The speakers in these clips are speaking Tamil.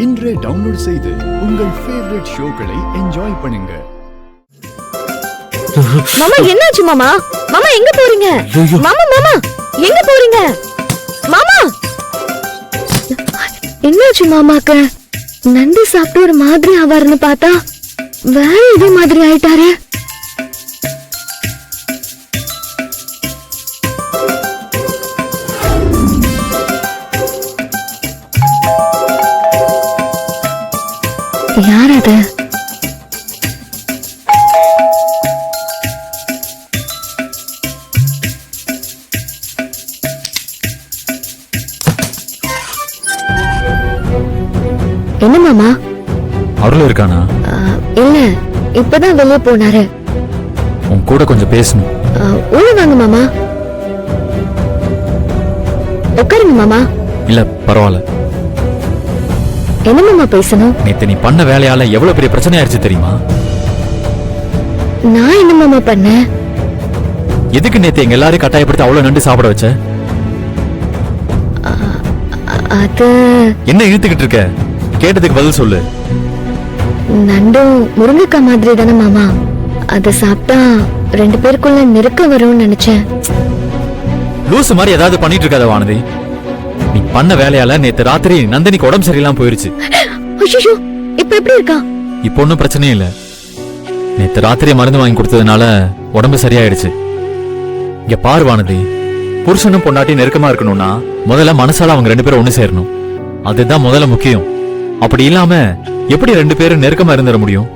இன்றே டவுன்லோட் செய்து உங்கள் ஃபேவரட் ஷோக்களை என்ஜாய் பண்ணுங்க. மாமா என்னாச்சு மாமா? மாமா எங்க போறீங்க? மாமா மாமா எங்க போறீங்க? மாமா என்னாச்சு மாமாக்கு? நண்டு சாப்பிட்டு ஒரு மாதிரி ஆவாருன்னு பார்த்தா வேற இதே மாதிரி ஆயிட்டாரு. யார் அது? என்ன மாமா? அருள் இருக்கானா? இல்ல, இப்பதான் வெளியே போனாரு. உன் கூட கொஞ்சம் பேசணும். உள்ள வாங்க மாமா. உட்காருங்க மாமா. இல்ல பரவாயில்ல. என்ன மாமா பேசணும்? நேத்து நீ பண்ண வேலையால எவ்வளவு பெரிய பிரச்சனை ஆயிடுச்சு தெரியுமா? நான் என்ன மாமா பண்ணேன்? எதுக்கு நேத்து எங்க எல்லாரையும் கட்டாயப்படுத்தி அவ்வளவு நண்டு சாப்பிட வச்ச? அது என்ன இழுத்துக்கிட்டு இருக்க? கேட்டதுக்கு பதில் சொல்லு. நண்டும் முருங்கைக்காய் மாதிரி தானே மாமா? அத சாப்பிட்டா ரெண்டு பேருக்குள்ள நெருக்கம் வரும்னு நினைச்சேன். லூசு மாதிரி ஏதாவது பண்ணிட்டு இருக்காத வானதி. நீ பண்ண வேலையால நேத்து ராத்திரி நந்தினிக்கு உடம்பு சரியில்லாம போயிருச்சு. ஐயோ, இப்ப எப்படி இருக்கா? இப்ப ஒன்னும் பிரச்சனையும் இல்ல. நேத்து ராத்திரி மருந்து வாங்கி கொடுத்ததுனால உடம்பு சரியாயிடுச்சு. இங்க பாரு வானதி, புருஷனும் பொண்டாட்டி நெருக்கமா இருக்கணும்னா முதல்ல மனசால அவங்க ரெண்டு பேரும் ஒண்ணு சேரணும். அதுதான் முதல்ல முக்கியம். அப்படி இல்லாம எப்படி ரெண்டு பேரும் நெருக்கமா இருந்துட முடியும்?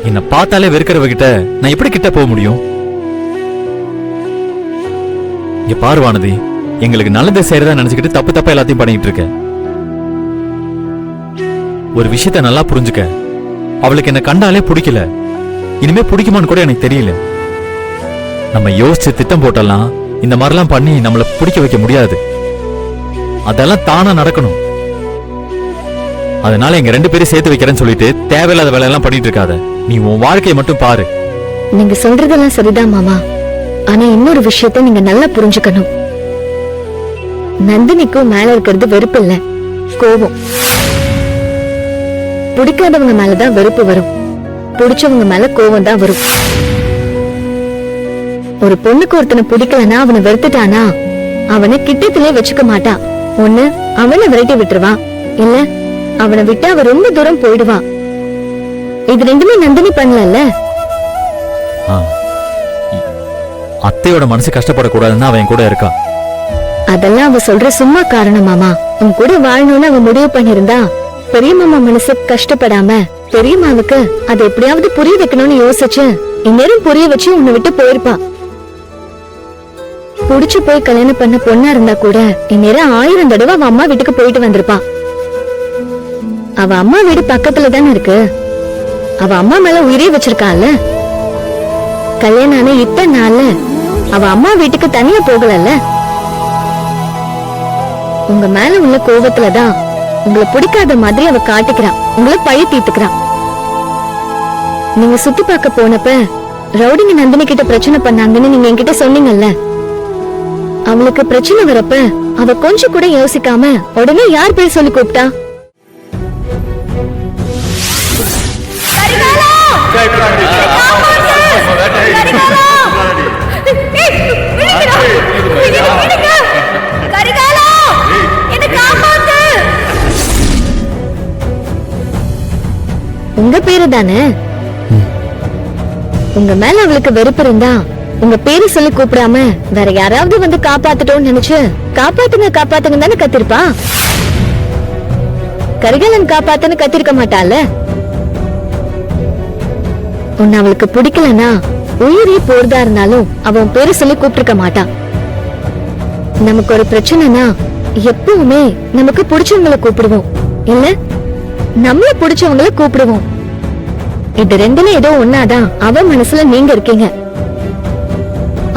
என்ன பார்த்தாலே வெறுக்கிறவகிட்ட நான் எப்படி கிட்ட போக முடியும்? இங்க பாரு வானதி, எங்களுக்கு நல்லது செய்யறதா நினைச்சுக்கிட்டு தப்பு தப்பா எல்லாத்தையும் பண்ணிட்டு இருக்க. ஒரு விஷயத்த நல்லா புரிஞ்சுக்க. அவளுக்கு என்ன கண்டாலே பிடிக்கல. இனிமே பிடிக்குமான்னு கூட எனக்கு தெரியல. நம்ம யோசிச்சு திட்டம் போட்டெல்லாம் இந்த மாதிரிலாம் பண்ணி நம்மள பிடிக்க வைக்க முடியாது. அதெல்லாம் தானா நடக்கணும். அதனால எங்க ரெண்டு பேரும் சேர்த்து வைக்கிறேன்னு சொல்லிட்டு தேவையில்லாத வேலையெல்லாம் பண்ணிட்டு இருக்காத. நீ உன் வாழ்க்கையை மட்டும் பாரு. நீங்க சொல்றதெல்லாம் சரிதான் மாமா. ஆனா இன்னொரு விஷயத்த நீங்க நல்லா புரிஞ்சுக்கணும். நந்தினிக்கும் மேல இருக்கிறது வெறுப்பு இல்ல, கோபம். பிடிக்காதவங்க மேலதான் வெறுப்பு வரும், பிடிச்சவங்க மேல கோபம் தான் வரும். ஒரு பொண்ணுக்கு ஒருத்தனை பிடிக்கலன்னா அவனை வெறுத்துட்டானா அவனை கிட்டத்திலே வச்சுக்க மாட்டா. ஒண்ணு அவனை விரட்டி விட்டுருவான், இல்ல அவனை விட்டு அவ ரொம்ப தூரம் போயிடுவான். இது ரெண்டுமே நந்தினி பண்ணல. அத்தையோட மனசு கஷ்டப்படக்கூடாதுன்னு அவன் கூட இருக்கா. அதெல்லாம் அவ சொல்ற சும்மா காரணம் மாமா. உன் கூட வாழணும்னு அவ முடிவு பண்ணிருந்தா பெரிய மாமா மனசு கஷ்டப்படாம பெரிய மாவுக்கு அதை எப்படியாவது புரிய வைக்கணும்னு யோசிச்சு இந்நேரம் புரிய வச்சு உன்னை விட்டு போயிருப்பா. புடிச்சு போய் கல்யாணம் பண்ண பொண்ணா இருந்தா கூட இந்நேரம் 1000 தடவை அவ அம்மா வீட்டுக்கு போயிட்டு வந்திருப்பா. அவ அம்மா வீடு பக்கத்துல தானே இருக்கு. அவ அம்மா மேல உயிரே வச்சிருக்கால. கல்யாணம் ஆன இத்தனை நாள்ல அவ அம்மா வீட்டுக்கு தனியா போகலல்ல. உங்க மேல உள்ள கோபத்துலதான் உங்களை பிடிக்காத மாதிரி அவ காட்டிக்கிறான், உங்களை பழி தீர்த்துக்கிறான். நீங்க சுத்தி பார்க்க போனப்ப ரவுடிங்க நந்தினி கிட்ட பிரச்சனை பண்ணாங்கன்னு நீங்க என்கிட்ட சொன்னீங்கல்ல. அவளுக்கு பிரச்சனை வரப்ப அவ கொஞ்சம் கூட யோசிக்காம உடனே யார் பேர் சொல்லி கூப்பிட்டா? உங்க பேரு தானே? உங்க மேல அவளுக்கு வெறுப்பு இருந்தா உங்க பேரு சொல்லி கூப்பிடாம வேற யாராவது வந்து காப்பாத்துட்டோம்னு நினைச்சு காப்பாத்துங்க காப்பாத்துங்க தானே கத்திருப்பா. கரிகாலன் காப்பாத்துன்னு கத்திருக்க மாட்டால. உன்னை அவளுக்கு பிடிக்கலனா உயிரே போறதா இருந்தாலும் அவன் பேரு சொல்லி கூப்பிட்டுருக்க மாட்டான். நமக்கு ஒரு பிரச்சனைனா எப்பவுமே நமக்கு பிடிச்சவங்களை கூப்பிடுவோம், இல்ல நம்மள பிடிச்சவங்களை கூப்பிடுவோம். இது ரெண்டுல ஏதோ ஒன்னாதான் அவ மனசுல நீங்க இருக்கீங்க.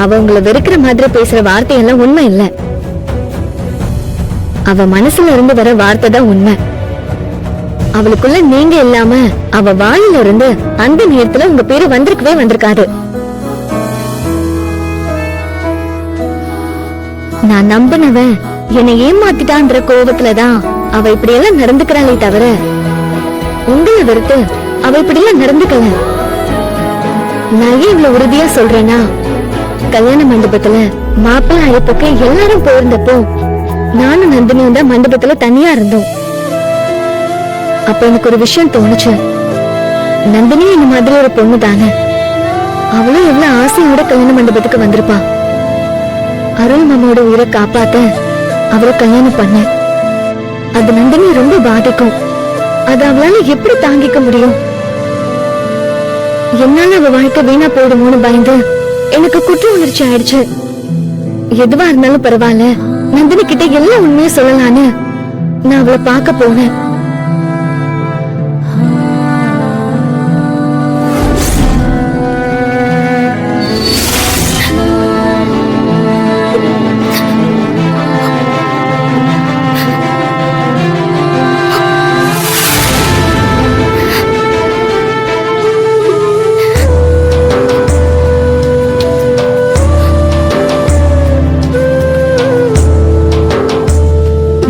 அவ உங்களை வெறுக்கிற மாதிரி பேசுற வார்த்தையெல்லாம் உண்மை இல்ல. அவ மனசுல இருந்து வர வார்த்தை தான் உண்மை. அவளுக்குள்ள நீங்க இல்லாம அவ வாயில இருந்து அந்த நேரத்துல உங்க பேரு வந்திருக்கவே வந்திருக்காது. நான் நம்பினவன் என்னை ஏமாத்திட்டான்ற கோபத்துலதான் அவ இப்படியெல்லாம் நடந்துக்கிறாளே தவிர உங்களை வெறுத்து அவ இப்படியெல்லாம் நடந்துக்கல. நான் ஏன் இவ்வளவு உறுதியா சொல்றேன்னா, கல்யாண மண்டபத்துல மாப்பிள்ளை அழைப்புக்கு எல்லாரும் போயிருந்தப்போ நானும் நந்தினியும் தான் மண்டபத்துல தனியா இருந்தோம். அப்ப எனக்கு ஒரு விஷயம் தோணுச்சு. நந்தினி இந்த மாதிரி ஒரு பொண்ணு தானே, அவளும் எவ்வளவு ஆசையோட கல்யாண மண்டபத்துக்கு வந்திருப்பா. அருள் மாமாவோட உயிரை காப்பாத்த அவளை கல்யாணம் பண்ண அது நந்தினி ரொம்ப பாதிக்கும். அது அவளால எப்படி தாங்கிக்க முடியும்? என்னால அவ வாழ்க்கை வீணா போயிடுமோன்னு பயந்து எனக்கு குற்ற உணர்ச்சி ஆயிடுச்சு. எதுவா இருந்தாலும் பரவாயில்ல, நந்தினி கிட்ட எல்லா உண்மையும் சொல்லலான்னு நான் அவளை பார்க்க போனேன்.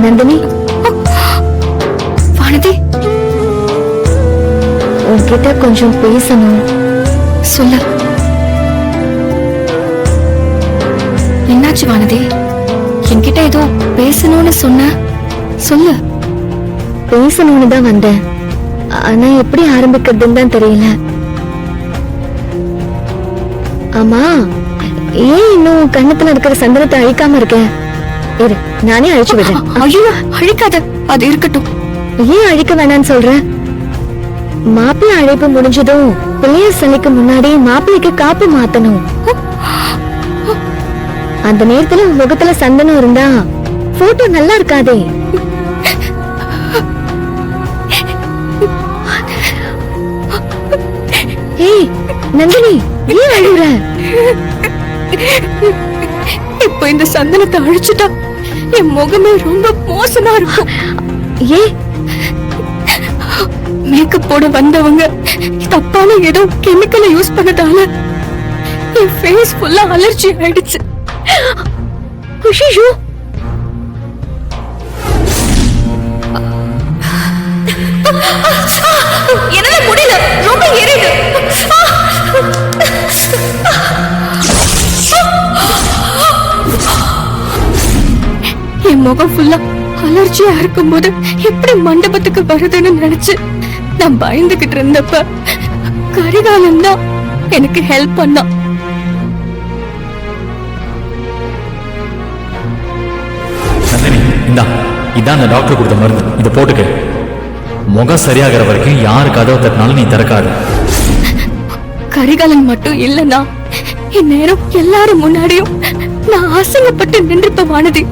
நந்தினி, வானதி, உன்கிட்ட கொஞ்சம் பேசணும். சொல்லு. என்னாச்சு வானதி? என்கிட்ட ஏதோ பேசணும்னு சொன்ன, சொல்லு. பேசணும்னு தான் வந்தேன், ஆனா எப்படி ஆரம்பிக்கிறதுன்னு தான் தெரியல. ஆமா, ஏன் இன்னும் கண்ணத்துல இருக்கிற சந்தனத்தை அழிக்காம இருக்க? இரு, நானே அழிச்சு விடுறேன். ஐயோ, அழிக்காத, அது இருக்கட்டும். ஏன் அழிக்க வேணான்னு சொல்ற? மாப்பிள்ளை அழைப்பு முடிஞ்சதும் பிள்ளையார் சிலைக்கு முன்னாடி மாப்பிள்ளைக்கு காப்பு மாத்தணும். அந்த நேரத்துல உன் முகத்துல சந்தனம் இருந்தா போட்டோ நல்லா இருக்காதே. ஏய் நந்தினி, ஏன் அழுகுற? இப்ப இந்த சந்தனத்தை அழிச்சுட்டா என் முகமே ரொம்ப மோசமா இருக்கும். ஏ, மேக்கப் போட வந்தவங்க தப்பான ஏதோ கெமிக்கலை யூஸ் பண்ணதால என் ஃபேஸ் ஃபுல்லா அலர்ஜி ஆயிடுச்சு. ஐயோ, என்னால முடியல, ரொம்ப எரியுது. என் முகம் ஃபுல்லா அலர்ஜியா இருக்கும்போது எப்படி மண்டபத்துக்கு வருதுன்னு நினைச்சு நான் பயந்துகிட்டு இருந்தப்ப கரிகாலன் தான் எனக்கு ஹெல்ப் பண்ணான். நந்தினி, இந்தா, இதான் அந்த டாக்டர் கொடுத்த மருந்து. இதை போட்டுக்க. முகம் சரியாகிற வரைக்கும் யாரு கதவை தட்டினாலும் நீ திறக்காது. கரிகாலன் மட்டும் இல்லைன்னா இந்நேரம் எல்லாரும் முன்னாடியும் நான் ஆசைப்பட்டு நின்றுப்ப வானதி.